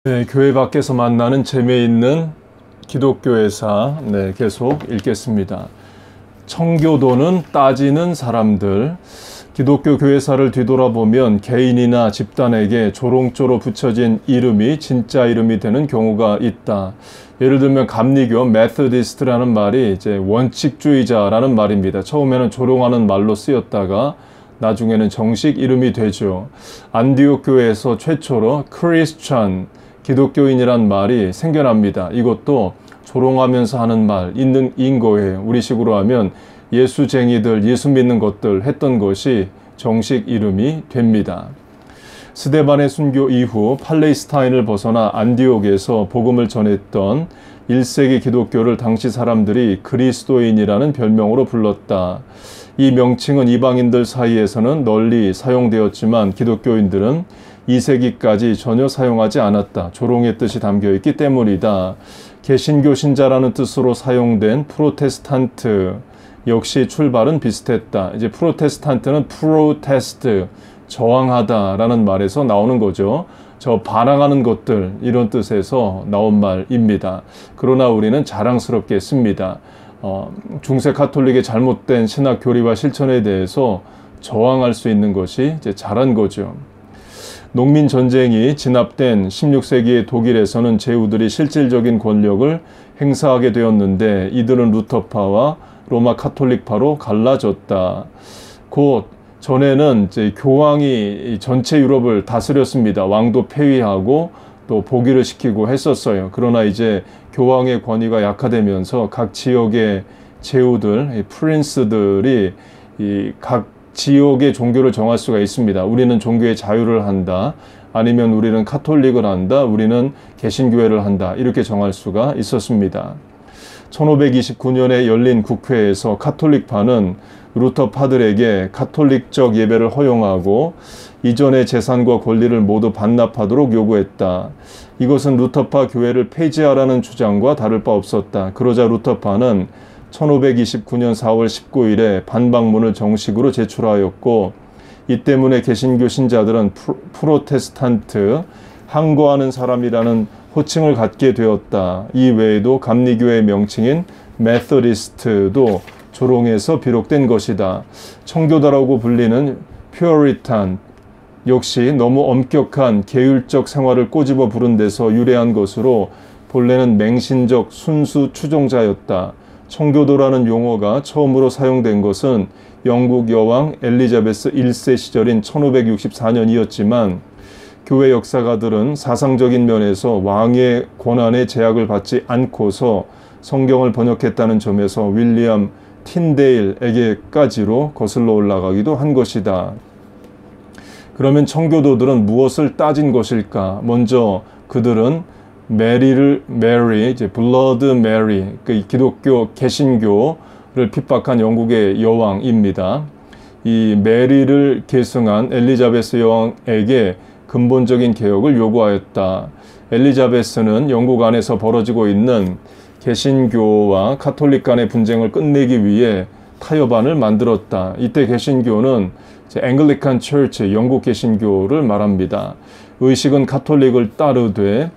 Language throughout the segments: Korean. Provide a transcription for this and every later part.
네, 교회 밖에서 만나는 재미있는 기독교회사, 계속 읽겠습니다. 청교도는 따지는 사람들. 기독교 교회사를 뒤돌아보면 개인이나 집단에게 조롱조로 붙여진 이름이 진짜 이름이 되는 경우가 있다. 예를 들면 감리교 메소디스트라는 말이 이제 원칙주의자라는 말입니다. 처음에는 조롱하는 말로 쓰였다가 나중에는 정식 이름이 되죠. 안디옥 교회에서 최초로 크리스천, 기독교인이란 말이 생겨납니다. 이것도 조롱하면서 하는 말인 거예요. 우리식으로 하면 예수쟁이들, 예수 믿는 것들 했던 것이 정식 이름이 됩니다. 스데반의 순교 이후 팔레스타인을 벗어나 안디옥에서 복음을 전했던 1세기 기독교를 당시 사람들이 그리스도인이라는 별명으로 불렀다. 이 명칭은 이방인들 사이에서는 널리 사용되었지만 기독교인들은 2세기까지 전혀 사용하지 않았다. 조롱의 뜻이 담겨있기 때문이다. 개신교 신자라는 뜻으로 사용된 프로테스탄트 역시 출발은 비슷했다. 이제 프로테스탄트는 프로테스트, 저항하다라는 말에서 나오는 거죠. 저 반항하는 것들, 이런 뜻에서 나온 말입니다. 그러나 우리는 자랑스럽게 씁니다. 중세 카톨릭의 잘못된 신학 교리와 실천에 대해서 저항할 수 있는 것이 이제 잘한 거죠. 농민 전쟁이 진압된 16세기의 독일에서는 제후들이 실질적인 권력을 행사하게 되었는데 이들은 루터파와 로마 카톨릭파로 갈라졌다. 곧 전에는 이제 교황이 전체 유럽을 다스렸습니다. 왕도 폐위하고 또 복위를 시키고 했었어요. 그러나 이제 교황의 권위가 약화되면서 각 지역의 제후들, 프린스들이 각 지역의 종교를 정할 수가 있습니다. 우리는 종교의 자유를 한다. 아니면 우리는 카톨릭을 한다. 우리는 개신교회를 한다. 이렇게 정할 수가 있었습니다. 1529년에 열린 국회에서 카톨릭파는 루터파들에게 카톨릭적 예배를 허용하고 이전의 재산과 권리를 모두 반납하도록 요구했다. 이것은 루터파 교회를 폐지하라는 주장과 다를 바 없었다. 그러자 루터파는 1529년 4월 19일에 반박문을 정식으로 제출하였고 이 때문에 개신교 신자들은 프로테스탄트, 항거하는 사람이라는 호칭을 갖게 되었다. 이 외에도 감리교의 명칭인 메소디스트도 조롱에서 비롯된 것이다. 청교도라고 불리는 퓨어리탄 역시 너무 엄격한 계율적 생활을 꼬집어 부른 데서 유래한 것으로 본래는 맹신적 순수 추종자였다. 청교도라는 용어가 처음으로 사용된 것은 영국 여왕 엘리자베스 1세 시절인 1564년이었지만 교회 역사가들은 사상적인 면에서 왕의 권한에 제약을 받지 않고서 성경을 번역했다는 점에서 윌리엄 틴데일에게까지로 거슬러 올라가기도 한 것이다. 그러면 청교도들은 무엇을 따진 것일까? 먼저 그들은 블러드 메리, 그 기독교 개신교를 핍박한 영국의 여왕입니다. 이 메리를 계승한 엘리자베스 여왕에게 근본적인 개혁을 요구하였다. 엘리자베스는 영국 안에서 벌어지고 있는 개신교와 카톨릭 간의 분쟁을 끝내기 위해 타협안을 만들었다. 이때 개신교는 앵글리칸 처치, 영국 개신교를 말합니다. 의식은 카톨릭을 따르되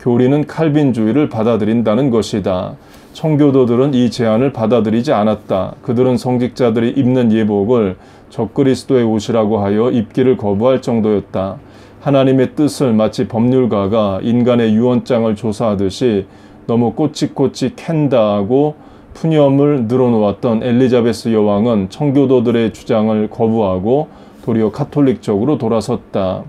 교리는 칼빈주의를 받아들인다는 것이다. 청교도들은 이 제안을 받아들이지 않았다. 그들은 성직자들이 입는 예복을 적그리스도의 옷이라고 하여 입기를 거부할 정도였다. 하나님의 뜻을 마치 법률가가 인간의 유언장을 조사하듯이 너무 꼬치꼬치 캔다 하고 푸념을 늘어놓았던 엘리자베스 여왕은 청교도들의 주장을 거부하고 도리어 카톨릭적으로 돌아섰다.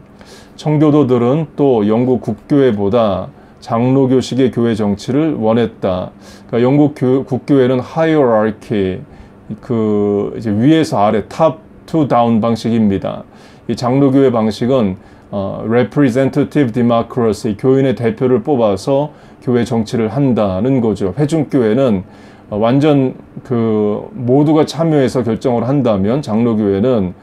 청교도들은 또 영국 국교회보다 장로교식의 교회 정치를 원했다. 그러니까 영국 국교회는 하이어라키, 이제 위에서 아래, top to down 방식입니다. 이 장로교회 방식은 representative democracy, 교인의 대표를 뽑아서 교회 정치를 한다는 거죠. 회중교회는 완전 모두가 참여해서 결정을 한다면 장로교회는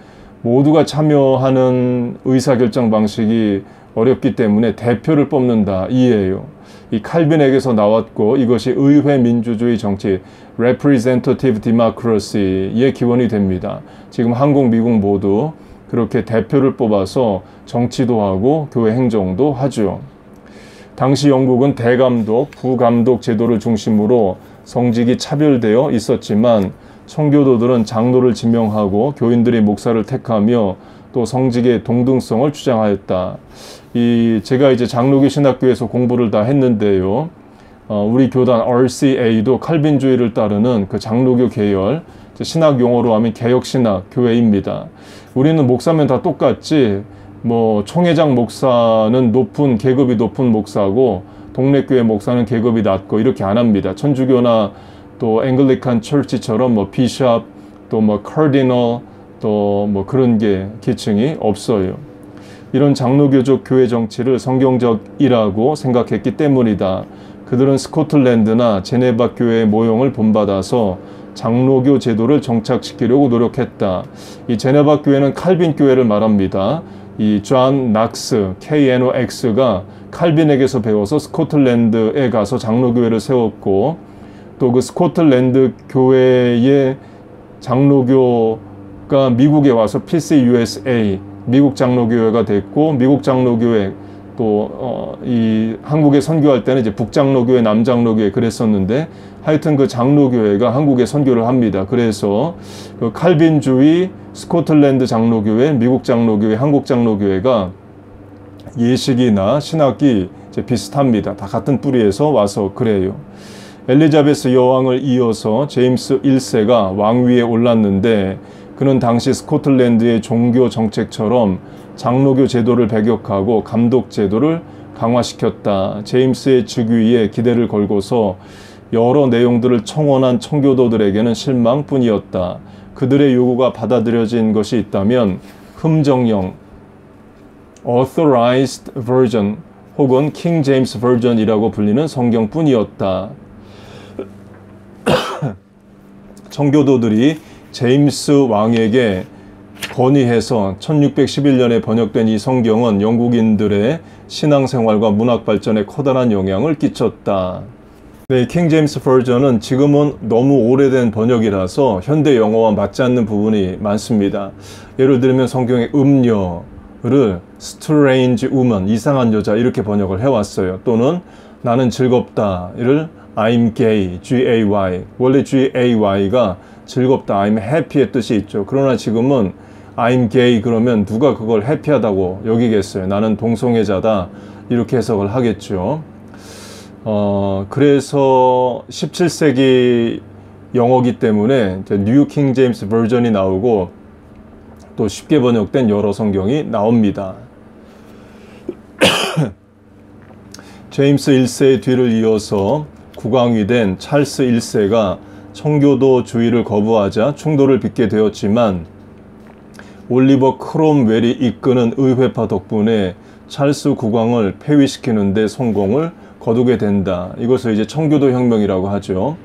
모두가 참여하는 의사결정 방식이 어렵기 때문에 대표를 뽑는다 이해예요. 이 칼빈에게서 나왔고 이것이 의회 민주주의 정치 representative democracy의 기원이 됩니다. 지금 한국, 미국 모두 그렇게 대표를 뽑아서 정치도 하고 교회 행정도 하죠. 당시 영국은 대감독, 부감독 제도를 중심으로 성직이 차별되어 있었지만 청교도들은 장로를 지명하고 교인들이 목사를 택하며 또 성직의 동등성을 주장하였다. 제가 이제 장로교 신학교에서 공부를 다 했는데요. 우리 교단 RCA도 칼빈주의를 따르는 그 장로교 계열, 신학 용어로 하면 개혁신학 교회입니다. 우리는 목사면 다 똑같지, 뭐 총회장 목사는 계급이 높은 목사고 동네 교회 목사는 계급이 낮고 이렇게 안 합니다. 천주교나 또 앵글리칸 철치처럼 뭐 비숍, 또 뭐 카디널, 또 뭐 그런 게 계층이 없어요. 이런 장로교적 교회 정치를 성경적이라고 생각했기 때문이다. 그들은 스코틀랜드나 제네바 교회의 모형을 본받아서 장로교 제도를 정착시키려고 노력했다. 이 제네바 교회는 칼빈 교회를 말합니다. 이 존 낙스, KNOX가 칼빈에게서 배워서 스코틀랜드에 가서 장로교회를 세웠고, 또 그 스코틀랜드 교회의 장로교가 미국에 와서 PCUSA, 미국 장로교회가 됐고, 미국 장로교회 또 이 한국에 선교할 때는 이제 북장로교회, 남장로교회 그랬었는데, 하여튼 그 장로교회가 한국에 선교를 합니다. 그래서 그 칼빈주의, 스코틀랜드 장로교회, 미국 장로교회, 한국 장로교회가 예식이나 신학이 이제 비슷합니다. 다 같은 뿌리에서 와서 그래요. 엘리자베스 여왕을 이어서 제임스 1세가 왕위에 올랐는데, 그는 당시 스코틀랜드의 종교 정책처럼 장로교 제도를 배격하고 감독 제도를 강화시켰다. 제임스의 즉위에 기대를 걸고서 여러 내용들을 청원한 청교도들에게는 실망뿐이었다. 그들의 요구가 받아들여진 것이 있다면 흠정령, Authorized Version 혹은 King James Version이라고 불리는 성경뿐이었다. 청교도들이 제임스 왕에게 건의해서 1611년에 번역된 이 성경은 영국인들의 신앙생활과 문학 발전에 커다란 영향을 끼쳤다. 네, 킹 제임스 버전은 지금은 너무 오래된 번역이라서 현대 영어와 맞지 않는 부분이 많습니다. 예를 들면 성경의 음녀를 strange woman, 이상한 여자 이렇게 번역을 해왔어요. 또는 나는 즐겁다를 I'm gay, G-A-Y. 원래 G-A-Y가 즐겁다, I'm happy의 뜻이 있죠. 그러나 지금은 I'm gay 그러면 누가 그걸 해피하다고 여기겠어요. 나는 동성애자다 이렇게 해석을 하겠죠. 그래서 17세기 영어기 때문에 뉴 킹 제임스 버전이 나오고 또 쉽게 번역된 여러 성경이 나옵니다. 제임스 1세의 뒤를 이어서 국왕이 된 찰스 1세가 청교도주의를 거부하자 충돌을 빚게 되었지만 올리버 크롬웰이 이끄는 의회파 덕분에 찰스 국왕을 폐위시키는 데 성공을 거두게 된다. 이것을 이제 청교도 혁명이라고 하죠.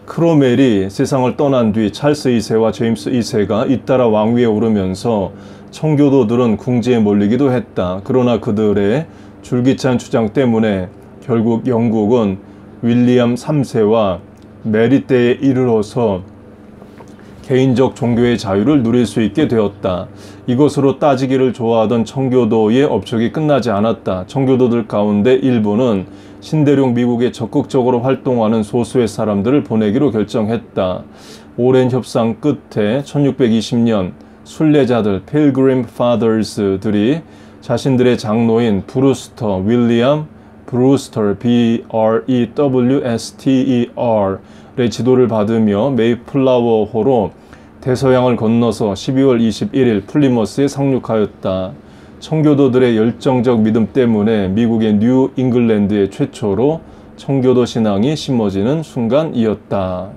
크롬웰이 세상을 떠난 뒤 찰스 2세와 제임스 2세가 잇따라 왕위에 오르면서 청교도들은 궁지에 몰리기도 했다. 그러나 그들의 줄기찬 주장 때문에 결국 영국은 윌리엄 3세와 메리 때에 이르러서 개인적 종교의 자유를 누릴 수 있게 되었다. 이것으로 따지기를 좋아하던 청교도의 업적이 끝나지 않았다. 청교도들 가운데 일부는 신대륙 미국에 적극적으로 활동하는 소수의 사람들을 보내기로 결정했다. 오랜 협상 끝에 1620년 순례자들 Pilgrim Fathers들이 자신들의 장로인 브루스터, 윌리엄 브루스터, B-R-E-W-S-T-E-R의 지도를 받으며 메이플라워호로 대서양을 건너서 12월 21일 플리머스에 상륙하였다. 청교도들의 열정적 믿음 때문에 미국의 뉴 잉글랜드의 최초로 청교도 신앙이 심어지는 순간이었다.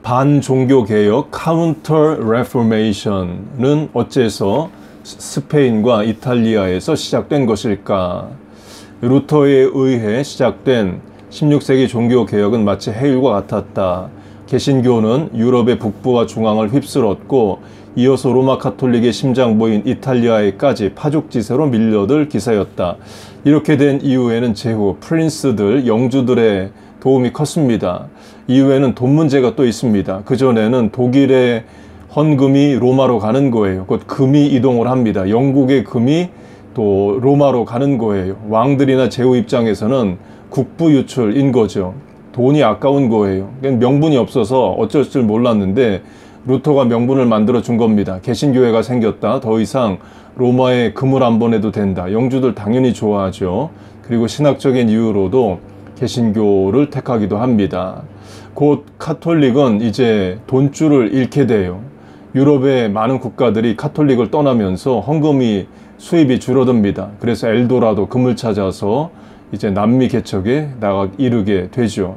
반종교개혁 카운터 레포메이션은 어째서 스페인과 이탈리아에서 시작된 것일까? 루터에 의해 시작된 16세기 종교개혁은 마치 해일과 같았다. 개신교는 유럽의 북부와 중앙을 휩쓸었고 이어서 로마 카톨릭의 심장부인 이탈리아에까지 파죽지세로 밀려들 기세였다. 이렇게 된 이후에는 제후, 프린스들, 영주들의 도움이 컸습니다. 이후에는 돈 문제가 또 있습니다. 그전에는 독일의 헌금이 로마로 가는 거예요. 곧 금이 이동을 합니다. 영국의 금이 또 로마로 가는 거예요. 왕들이나 제후 입장에서는 국부 유출인 거죠. 돈이 아까운 거예요. 명분이 없어서 어쩔 줄 몰랐는데 루터가 명분을 만들어 준 겁니다. 개신교회가 생겼다. 더 이상 로마에 금을 안 보내도 된다. 영주들 당연히 좋아하죠. 그리고 신학적인 이유로도 개신교를 택하기도 합니다. 곧 카톨릭은 이제 돈줄을 잃게 돼요. 유럽의 많은 국가들이 카톨릭을 떠나면서 헌금이 수입이 줄어듭니다. 그래서 엘도라도 금을 찾아서 이제 남미 개척에 이르게 되죠.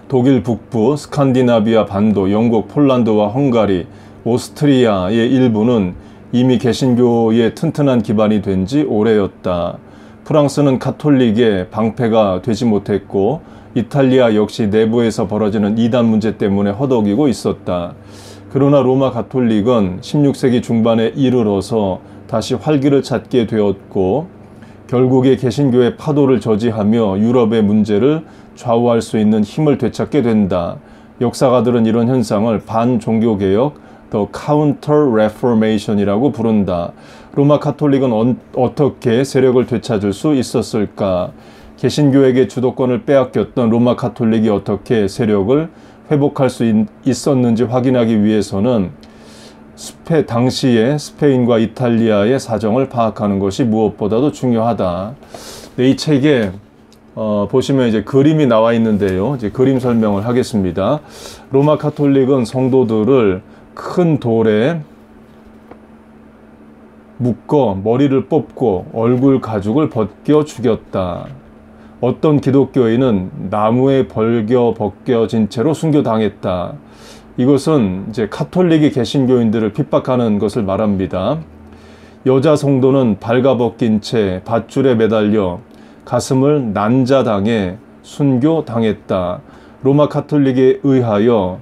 독일 북부, 스칸디나비아 반도, 영국, 폴란드와 헝가리, 오스트리아의 일부는 이미 개신교의 튼튼한 기반이 된 지 오래였다. 프랑스는 카톨릭의 방패가 되지 못했고 이탈리아 역시 내부에서 벌어지는 이단 문제 때문에 허덕이고 있었다. 그러나 로마 가톨릭은 16세기 중반에 이르러서 다시 활기를 찾게 되었고 결국에 개신교의 파도를 저지하며 유럽의 문제를 좌우할 수 있는 힘을 되찾게 된다. 역사가들은 이런 현상을 반종교개혁, The Counter Reformation이라고 부른다. 로마 카톨릭은 어떻게 세력을 되찾을 수 있었을까? 개신교에게 주도권을 빼앗겼던 로마 카톨릭이 어떻게 세력을 회복할 수 있었는지 확인하기 위해서는 당시의 스페인과 이탈리아의 사정을 파악하는 것이 무엇보다도 중요하다. 네, 이 책에 보시면 이제 그림이 나와 있는데요. 이제 그림 설명을 하겠습니다. 로마 카톨릭은 성도들을 큰 돌에 묶어 머리를 뽑고 얼굴 가죽을 벗겨 죽였다. 어떤 기독교인은 나무에 벗겨진 채로 순교당했다. 이것은 이제 카톨릭이 개신교인들을 핍박하는 것을 말합니다. 여자 성도는 발가벗긴 채 밧줄에 매달려 가슴을 난자당해 순교당했다. 로마 카톨릭에 의하여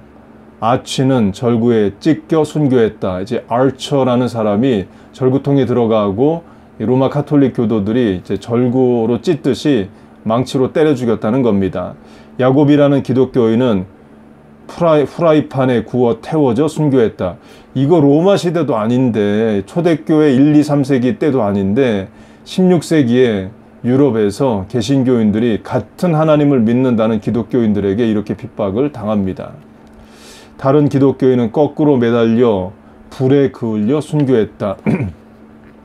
아치는 절구에 찢겨 순교했다. 이제 아처라는 사람이 절구통에 들어가고 로마 카톨릭 교도들이 이제 절구로 찢듯이 망치로 때려 죽였다는 겁니다. 야곱이라는 기독교인은 후라이판에 구워 태워져 순교했다. 이거 로마 시대도 아닌데, 초대교회 1, 2, 3세기 때도 아닌데 16세기에 유럽에서 개신교인들이 같은 하나님을 믿는다는 기독교인들에게 이렇게 핍박을 당합니다. 다른 기독교인은 거꾸로 매달려 불에 그을려 순교했다.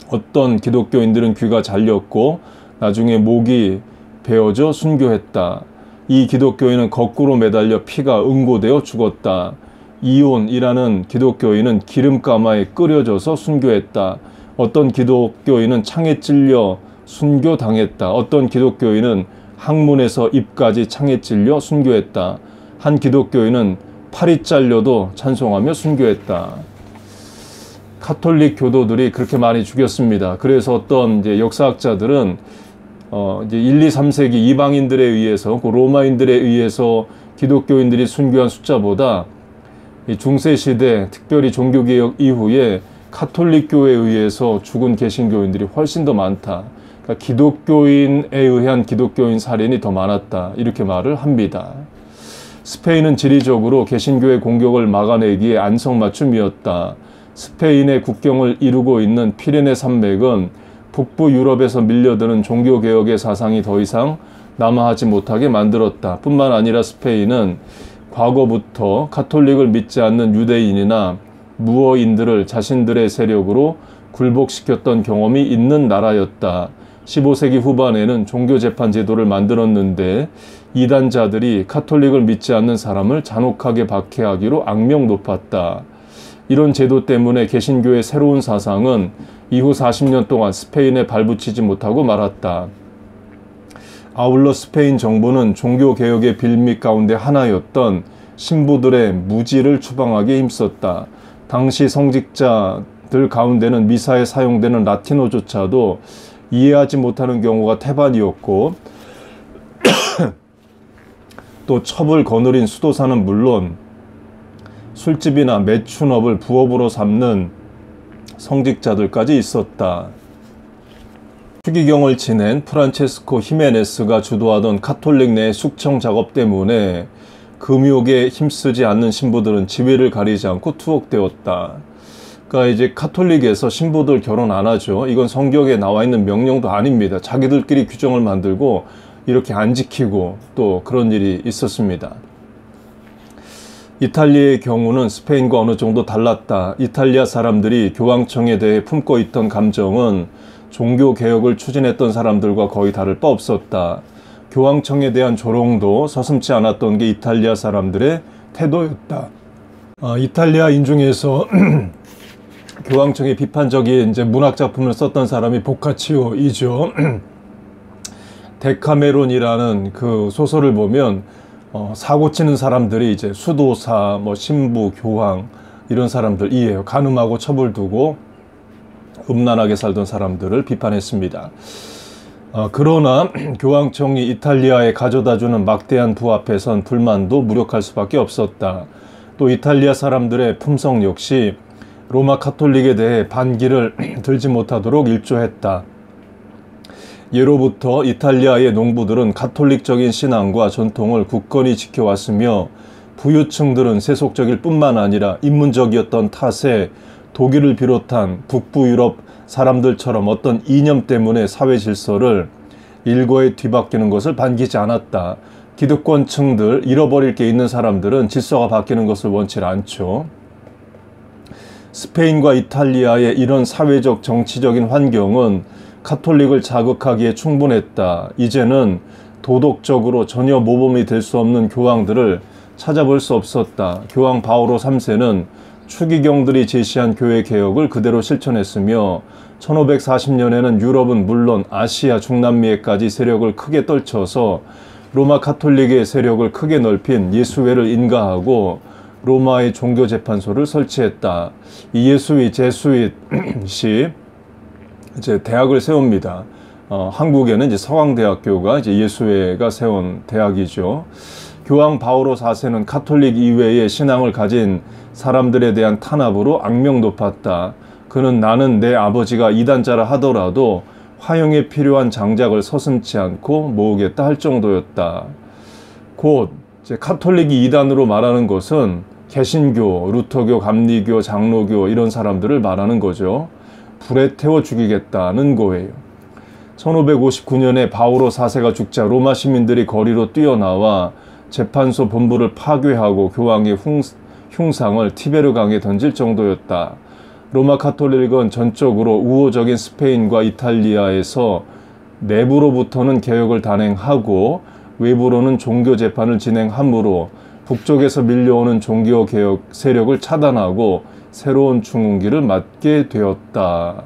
어떤 기독교인들은 귀가 잘렸고 나중에 목이 베어져 순교했다. 이 기독교인은 거꾸로 매달려 피가 응고되어 죽었다. 이온이라는 기독교인은 기름가마에 끓여져서 순교했다. 어떤 기독교인은 창에 찔려 순교당했다. 어떤 기독교인은 항문에서 입까지 창에 찔려 순교했다. 한 기독교인은 팔이 잘려도 찬송하며 순교했다. 카톨릭 교도들이 그렇게 많이 죽였습니다. 그래서 어떤 이제 역사학자들은 이제 1, 2, 3세기 이방인들에 의해서, 로마인들에 의해서 기독교인들이 순교한 숫자보다 이 중세시대, 특별히 종교개혁 이후에 카톨릭 교회에 의해서 죽은 개신교인들이 훨씬 더 많다. 그러니까 기독교인에 의한 기독교인 살인이 더 많았다. 이렇게 말을 합니다. 스페인은 지리적으로 개신교의 공격을 막아내기에 안성맞춤이었다. 스페인의 국경을 이루고 있는 피레네 산맥은 북부 유럽에서 밀려드는 종교개혁의 사상이 더 이상 남아하지 못하게 만들었다. 뿐만 아니라 스페인은 과거부터 카톨릭을 믿지 않는 유대인이나 무어인들을 자신들의 세력으로 굴복시켰던 경험이 있는 나라였다. 15세기 후반에는 종교재판 제도를 만들었는데 이단자들이 카톨릭을 믿지 않는 사람을 잔혹하게 박해하기로 악명 높았다. 이런 제도 때문에 개신교의 새로운 사상은 이후 40년 동안 스페인에 발붙이지 못하고 말았다. 아울러 스페인 정부는 종교개혁의 빌미 가운데 하나였던 신부들의 무지를 추방하기에 힘썼다. 당시 성직자들 가운데는 미사에 사용되는 라틴어조차도 이해하지 못하는 경우가 태반이었고 또 첩을 거느린 수도사는 물론 술집이나 매춘업을 부업으로 삼는 성직자들까지 있었다. 추기경을 지낸 프란체스코 히메네스가 주도하던 카톨릭 내 숙청 작업 때문에 금욕에 힘쓰지 않는 신부들은 지위를 가리지 않고 투옥되었다. 그러니까 이제 카톨릭에서 신부들 결혼 안 하죠. 이건 성경에 나와 있는 명령도 아닙니다. 자기들끼리 규정을 만들고 이렇게 안 지키고 또 그런 일이 있었습니다. 이탈리아의 경우는 스페인과 어느 정도 달랐다. 이탈리아 사람들이 교황청에 대해 품고 있던 감정은 종교개혁을 추진했던 사람들과 거의 다를 바 없었다. 교황청에 대한 조롱도 서슴지 않았던 게 이탈리아 사람들의 태도였다. 이탈리아인 중에서 교황청에 비판적인 문학 작품을 썼던 사람이 보카치오이죠. 데카메론이라는 그 소설을 보면 사고 치는 사람들이 수도사, 신부, 교황 이런 사람들이에요. 간음하고 처벌 두고 음란하게 살던 사람들을 비판했습니다. 그러나 교황청이 이탈리아에 가져다주는 막대한 부 앞에선 불만도 무력할 수밖에 없었다. 또 이탈리아 사람들의 품성 역시 로마 카톨릭에 대해 반기를 들지 못하도록 일조했다. 예로부터 이탈리아의 농부들은 가톨릭적인 신앙과 전통을 굳건히 지켜왔으며 부유층들은 세속적일 뿐만 아니라 인문적이었던 탓에 독일을 비롯한 북부 유럽 사람들처럼 어떤 이념 때문에 사회 질서를 일거에 뒤바뀌는 것을 반기지 않았다. 기득권층들, 잃어버릴 게 있는 사람들은 질서가 바뀌는 것을 원치 않죠. 스페인과 이탈리아의 이런 사회적 정치적인 환경은 카톨릭을 자극하기에 충분했다. 이제는 도덕적으로 전혀 모범이 될 수 없는 교황들을 찾아볼 수 없었다. 교황 바오로 3세는 추기경들이 제시한 교회 개혁을 그대로 실천했으며 1540년에는 유럽은 물론 아시아, 중남미에까지 세력을 크게 떨쳐서 로마 카톨릭의 세력을 크게 넓힌 예수회를 인가하고 로마의 종교재판소를 설치했다. 이 예수위, 제수잇이 대학을 세웁니다. 한국에는 서강대학교가 예수회가 세운 대학이죠. 교황 바오로 4세는 카톨릭 이외의 신앙을 가진 사람들에 대한 탄압으로 악명 높았다. 그는 나는 내 아버지가 이단자라 하더라도 화형에 필요한 장작을 서슴지 않고 모으겠다 할 정도였다. 곧 카톨릭이 이단으로 말하는 것은 개신교, 루터교, 감리교, 장로교 이런 사람들을 말하는 거죠. 불에 태워 죽이겠다는 거예요. 1559년에 바오로 4세가 죽자 로마 시민들이 거리로 뛰어나와 재판소 본부를 파괴하고 교황의 흉상을 티베르 강에 던질 정도였다. 로마 카톨릭은 전적으로 우호적인 스페인과 이탈리아에서 내부로부터는 개혁을 단행하고 외부로는 종교 재판을 진행하므로 북쪽에서 밀려오는 종교개혁 세력을 차단하고 새로운 중흥기를 맞게 되었다.